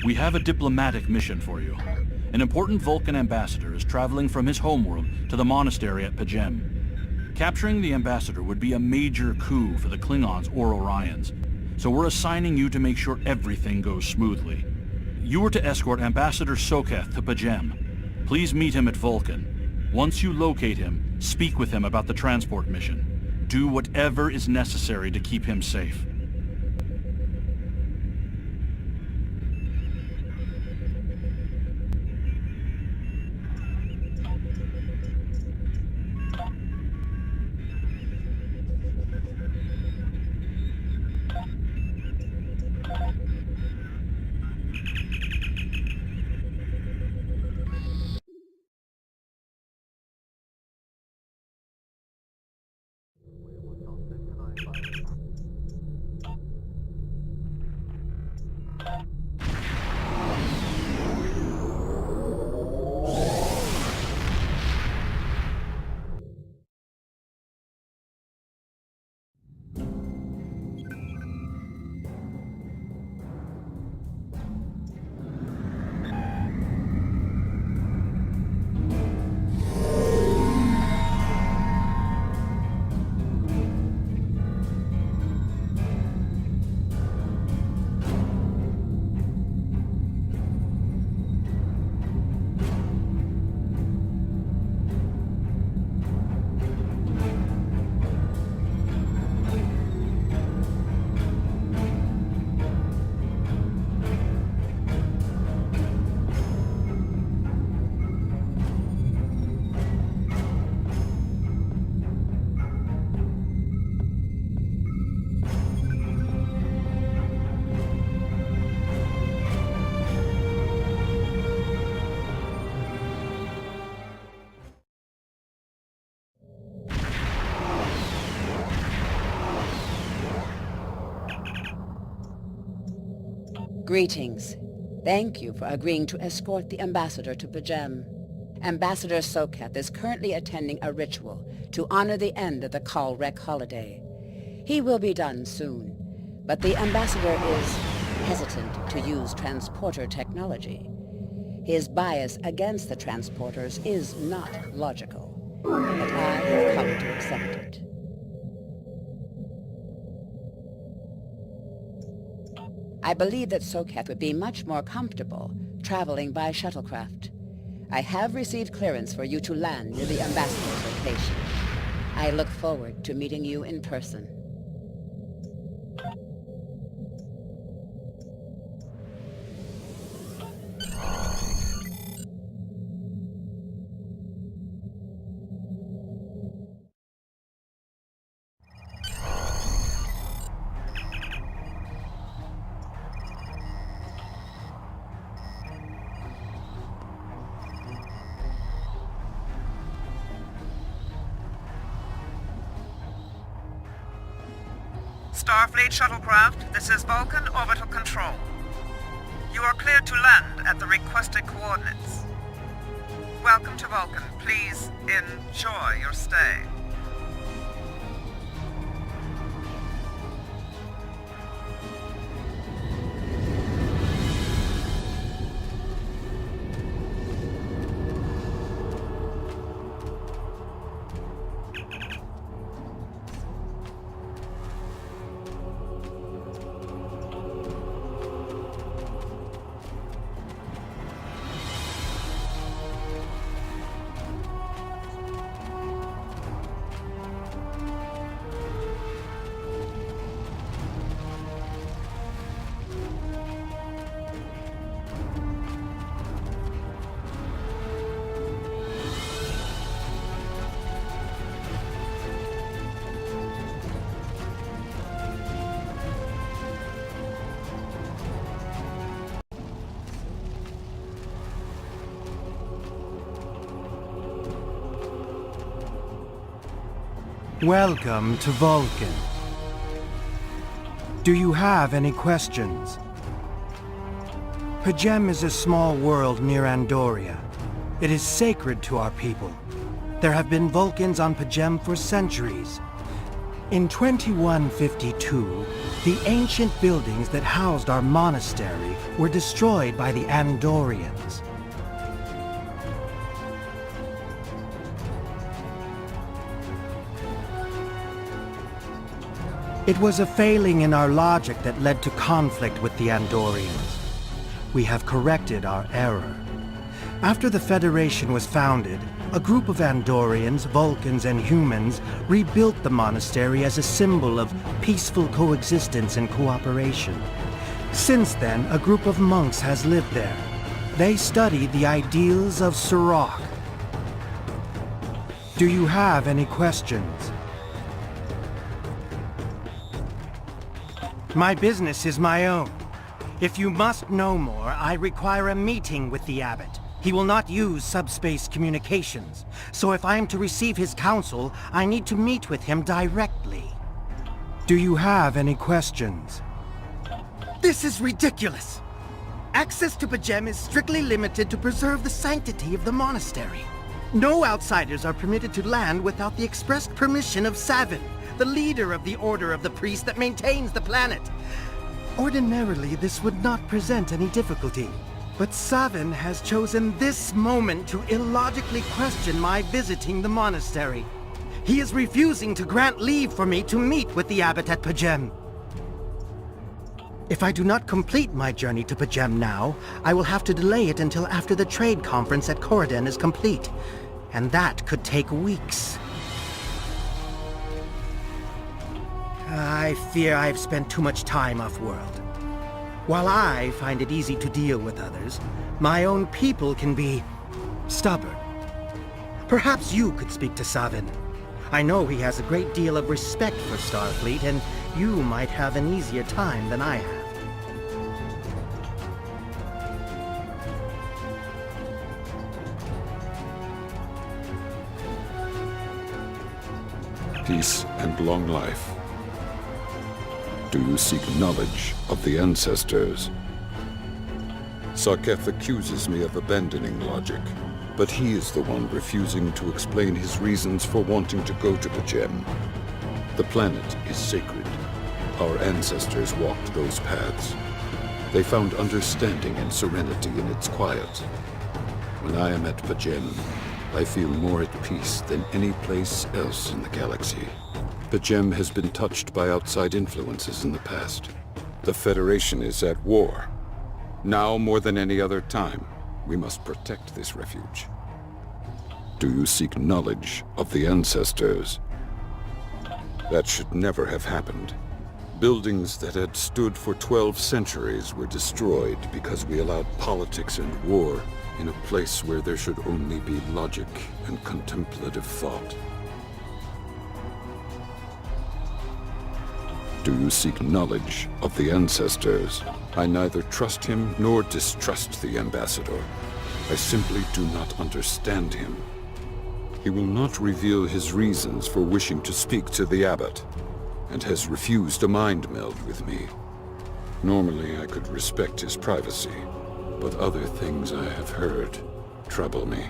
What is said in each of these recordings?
We have a diplomatic mission for you. An important Vulcan ambassador is traveling from his homeworld to the monastery at Pajem. Capturing the ambassador would be a major coup for the Klingons or Orions, so we're assigning you to make sure everything goes smoothly. You are to escort Ambassador Soketh to Pajem. Please meet him at Vulcan. Once you locate him, speak with him about the transport mission. Do whatever is necessary to keep him safe. Greetings. Thank you for agreeing to escort the ambassador to Pajem. Ambassador Soketh is currently attending a ritual to honor the end of the Kalrek holiday. He will be done soon, but the ambassador is hesitant to use transporter technology. His bias against the transporters is not logical, but I have come to accept it. I believe that Soketh would be much more comfortable traveling by shuttlecraft. I have received clearance for you to land near the ambassador's location. I look forward to meeting you in person. Starfleet shuttlecraft, this is Vulcan Orbital Control. You are cleared to land at the requested coordinates. Welcome to Vulcan. Please enjoy your stay. Welcome to Vulcan. Do you have any questions? Pajem is a small world near Andoria. It is sacred to our people. There have been Vulcans on Pajem for centuries. In 2152, the ancient buildings that housed our monastery were destroyed by the Andorians. It was a failing in our logic that led to conflict with the Andorians. We have corrected our error. After the Federation was founded, a group of Andorians, Vulcans, and humans rebuilt the monastery as a symbol of peaceful coexistence and cooperation. Since then, a group of monks has lived there. They studied the ideals of Sirach. Do you have any questions? My business is my own. If you must know more, I require a meeting with the abbot. He will not use subspace communications, so if I am to receive his counsel, I need to meet with him directly. Do you have any questions? This is ridiculous! Access to Pajem is strictly limited to preserve the sanctity of the monastery. No outsiders are permitted to land without the express permission of Savin, the leader of the Order of the Priest that maintains the planet. Ordinarily, this would not present any difficulty. But Savin has chosen this moment to illogically question my visiting the monastery. He is refusing to grant leave for me to meet with the abbot at Pajem. If I do not complete my journey to Pajem now, I will have to delay it until after the trade conference at Corridon is complete. And that could take weeks. I fear I've spent too much time off-world. While I find it easy to deal with others, my own people can be stubborn. Perhaps you could speak to Savin. I know he has a great deal of respect for Starfleet, and you might have an easier time than I have. Peace and long life. Do you seek knowledge of the ancestors? Sarketh accuses me of abandoning logic, but he is the one refusing to explain his reasons for wanting to go to Pajem. The planet is sacred. Our ancestors walked those paths. They found understanding and serenity in its quiet. When I am at Pajem, I feel more at peace than any place else in the galaxy. Pajem has been touched by outside influences in the past. The Federation is at war. Now more than any other time, we must protect this refuge. Do you seek knowledge of the ancestors? That should never have happened. Buildings that had stood for 12 centuries were destroyed because we allowed politics and war in a place where there should only be logic and contemplative thought. Do you seek knowledge of the ancestors? I neither trust him nor distrust the ambassador. I simply do not understand him. He will not reveal his reasons for wishing to speak to the abbot, and has refused a mind meld with me. Normally I could respect his privacy, but other things I have heard trouble me.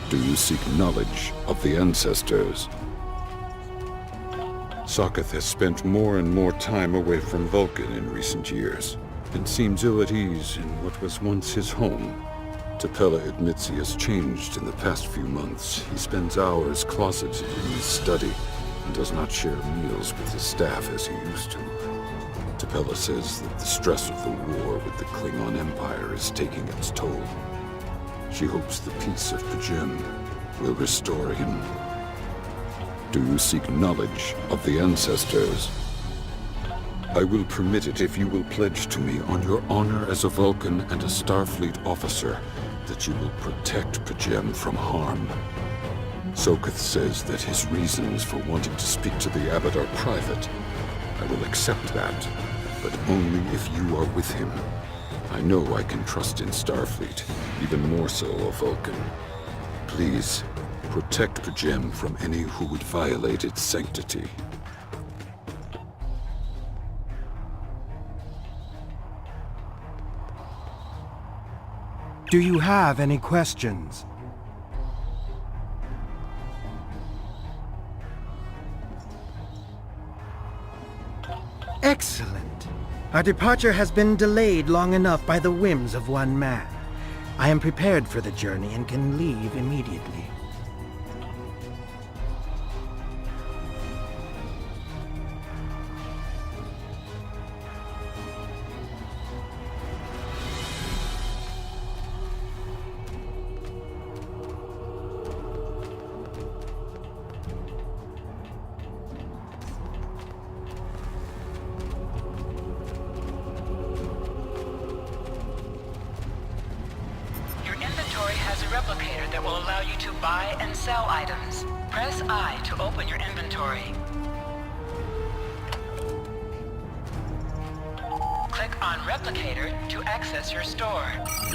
Do you seek knowledge of the ancestors? Sarketh has spent more and more time away from Vulcan in recent years, and seems ill at ease in what was once his home. T'Pella admits he has changed in the past few months. He spends hours closeted in his study, and does not share meals with his staff as he used to. T'Pella says that the stress of the war with the Klingon Empire is taking its toll. She hopes the peace of Pajem will restore him. Do you seek knowledge of the ancestors? I will permit it if you will pledge to me on your honor as a Vulcan and a Starfleet officer that you will protect Pajem from harm. Sarketh says that his reasons for wanting to speak to the abbot are private. I will accept that, but only if you are with him. I know I can trust in Starfleet, even more so a Vulcan. Please, protect Pajem from any who would violate its sanctity. Do you have any questions? Our departure has been delayed long enough by the whims of one man. I am prepared for the journey and can leave immediately. Has a replicator that will allow you to buy and sell items. Press I to open your inventory. Click on Replicator to access your store.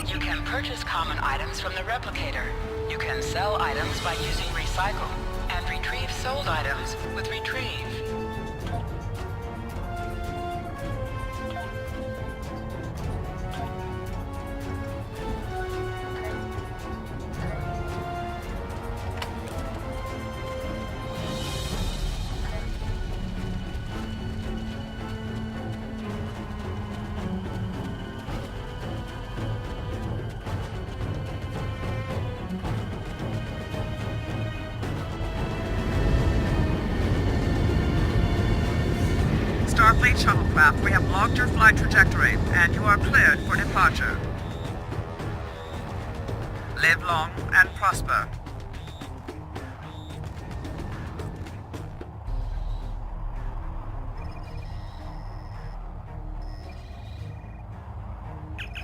You can purchase common items from the replicator. You can sell items by using Recycle, and retrieve sold items with Retrieve. Starfleet shuttlecraft, we have logged your flight trajectory, and you are cleared for departure. Live long and prosper.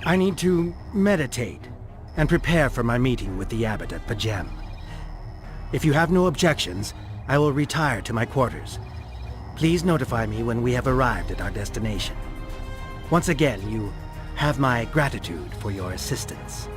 I need to meditate and prepare for my meeting with the abbot at Pajem. If you have no objections, I will retire to my quarters. Please notify me when we have arrived at our destination. Once again, you have my gratitude for your assistance.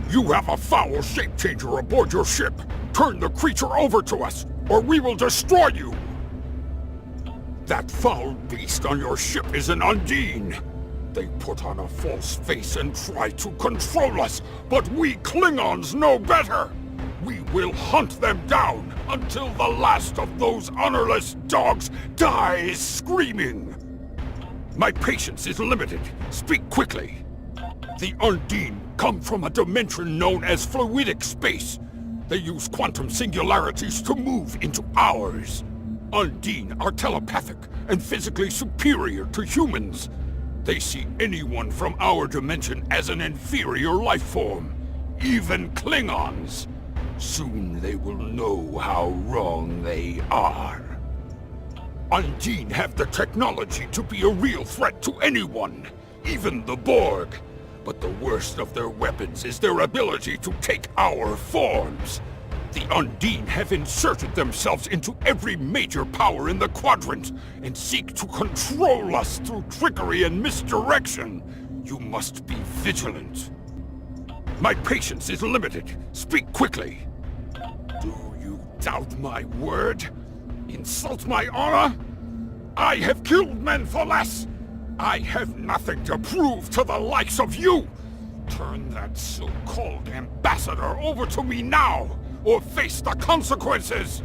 You have a foul shape-changer aboard your ship! Turn the creature over to us, or we will destroy you! That foul beast on your ship is an Undine! They put on a false face and try to control us, but we Klingons know better! We will hunt them down until the last of those honorless dogs dies screaming! My patience is limited. Speak quickly. The Undine come from a dimension known as fluidic space. They use quantum singularities to move into ours. Undine are telepathic and physically superior to humans. They see anyone from our dimension as an inferior life form, even Klingons. Soon they will know how wrong they are. Undine have the technology to be a real threat to anyone, even the Borg. But the worst of their weapons is their ability to take our forms. The Undine have inserted themselves into every major power in the quadrant and seek to control us through trickery and misdirection. You must be vigilant. My patience is limited. Speak quickly. Do you doubt my word? Insult my honor? I have killed men for less! I have nothing to prove to the likes of you! Turn that so-called ambassador over to me now, or face the consequences!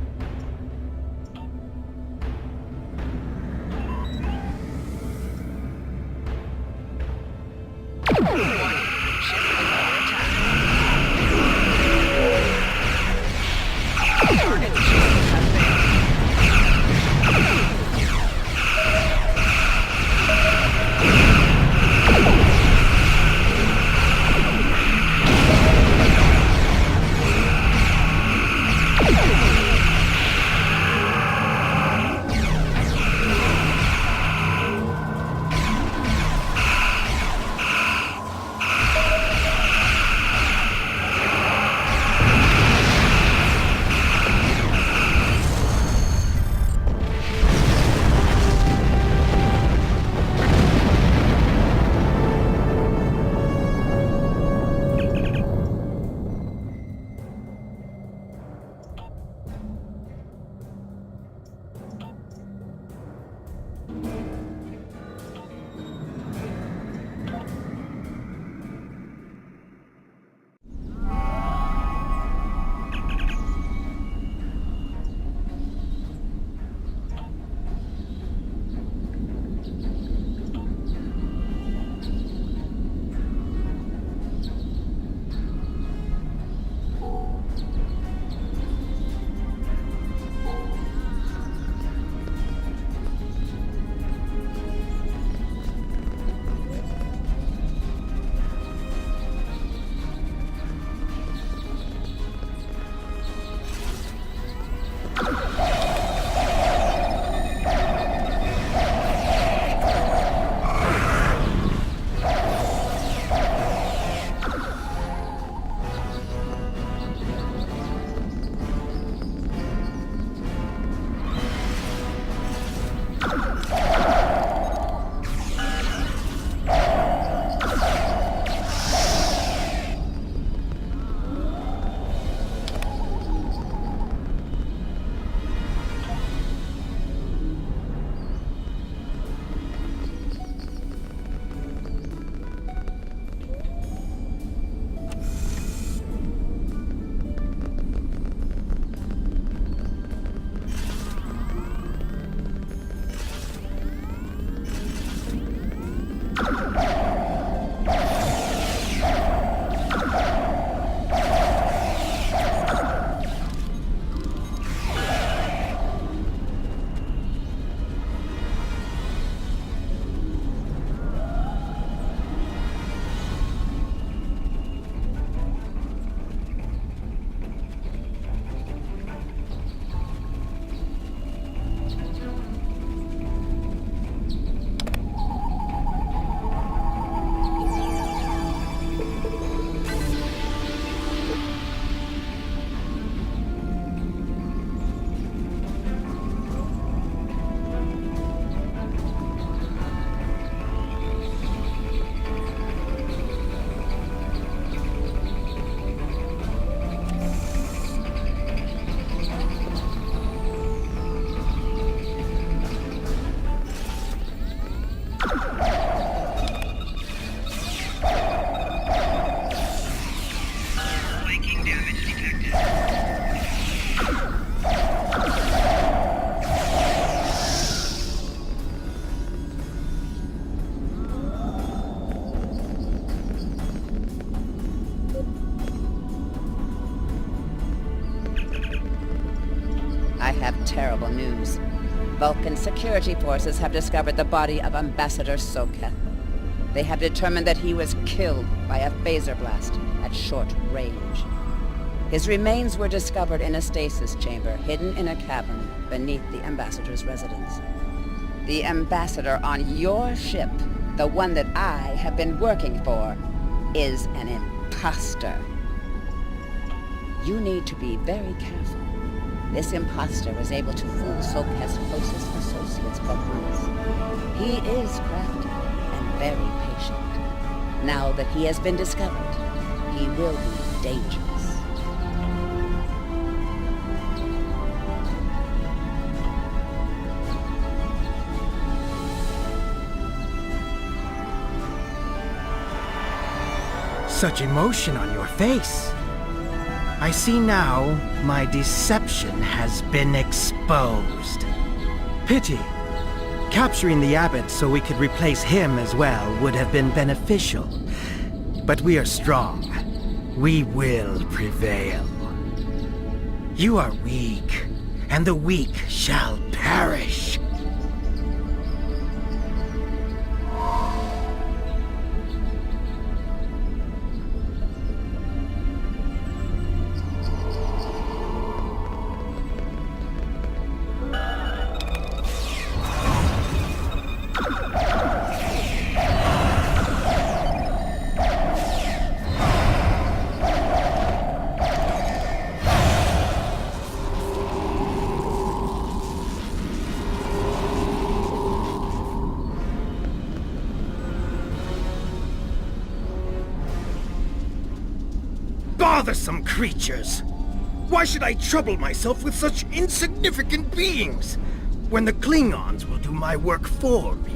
Terrible news. Vulcan security forces have discovered the body of Ambassador Soketh. They have determined that he was killed by a phaser blast at short range. His remains were discovered in a stasis chamber hidden in a cavern beneath the Ambassador's residence. The Ambassador on your ship, the one that I have been working for, is an imposter. You need to be very careful. This imposter was able to fool Soketh's closest associates for months. He is crafty and very patient. Now that he has been discovered, he will be dangerous. such emotion on your face. I see now my deception has been exposed. Pity. Capturing the abbot so we could replace him as well would have been beneficial. But we are strong. We will prevail. You are weak, and the weak shall perish. Bothersome creatures! Why should I trouble myself with such insignificant beings, when the Klingons will do my work for me?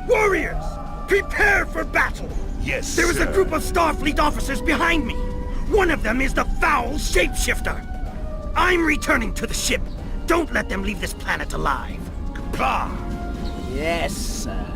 Warriors! Prepare for battle! Yes, There is a sir. group of Starfleet officers behind me! One of them is the foul shapeshifter! I'm returning to the ship! Don't let them leave this planet alive! Bah! Yes, sir.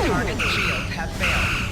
Target's shields have failed.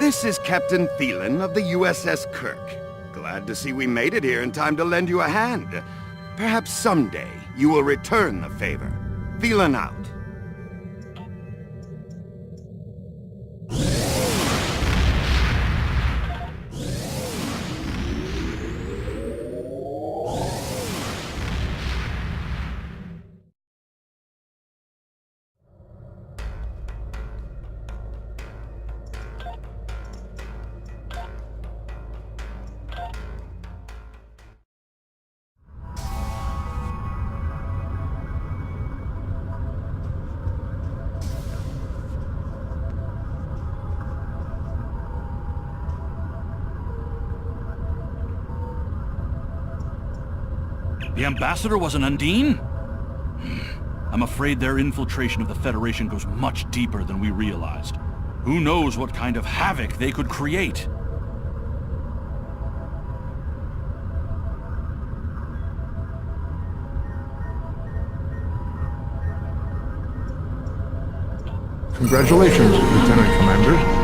This is Captain Thielen of the USS Kirk. Glad to see we made it here in time to lend you a hand. Perhaps someday you will return the favor. Thielen out. The ambassador was an Undine? I'm afraid their infiltration of the Federation goes much deeper than we realized. Who knows what kind of havoc they could create? Congratulations, Lieutenant Commander.